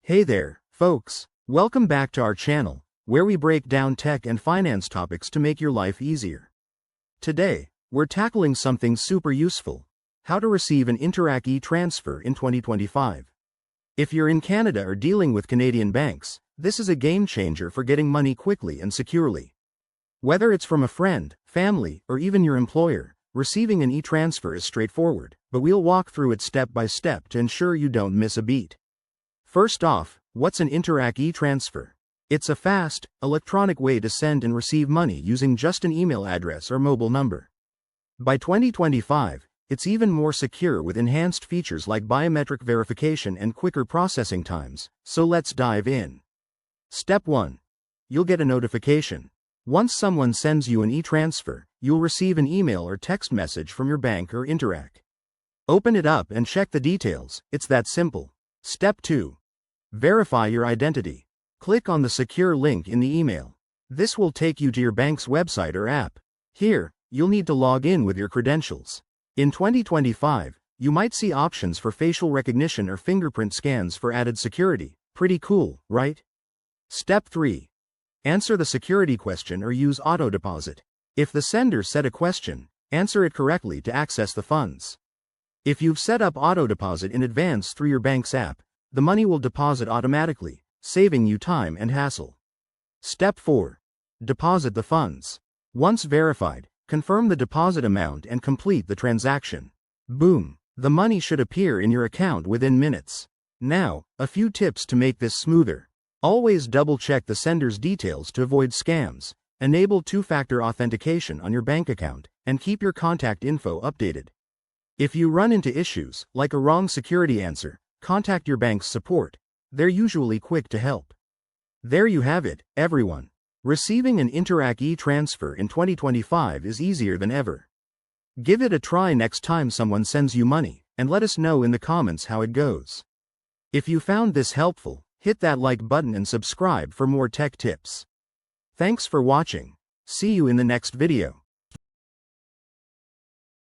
Hey there, folks. Welcome back to our channel, where we break down tech and finance topics to make your life easier. Today, we're tackling something super useful: how to receive an Interac e-transfer in 2025. If you're in Canada or dealing with Canadian banks, this is a game changer for getting money quickly and securely. Whether it's from a friend, family, or even your employer, receiving an e-transfer is straightforward, but we'll walk through it step by step to ensure you don't miss a beat. First off, what's an Interac e-transfer? It's a fast, electronic way to send and receive money using just an email address or mobile number. By 2025, it's even more secure with enhanced features like biometric verification and quicker processing times, so let's dive in. Step 1. You'll get a notification. Once someone sends you an e-transfer, you'll receive an email or text message from your bank or Interac. Open it up and check the details. It's that simple. Step 2. Verify your identity. Click on the secure link in the email. This will take you to your bank's website or app. Here, you'll need to log in with your credentials. In 2025, you might see options for facial recognition or fingerprint scans for added security. Pretty cool, right? Step 3. Answer the security question or use auto deposit. If the sender said a question, answer it correctly to access the funds. If you've set up auto deposit in advance through your bank's app, the money will deposit automatically, saving you time and hassle. Step 4. Deposit the funds. Once verified, confirm the deposit amount and complete the transaction. Boom! The money should appear in your account within minutes. Now, a few tips to make this smoother. Always double-check the sender's details to avoid scams. Enable two-factor authentication on your bank account, and keep your contact info updated. If you run into issues, like a wrong security answer, contact your bank's support. They're usually quick to help. There you have it, everyone. Receiving an Interac e-transfer in 2025 is easier than ever. Give it a try next time someone sends you money, and let us know in the comments how it goes. If you found this helpful, hit that like button and subscribe for more tech tips. Thanks for watching. See you in the next video.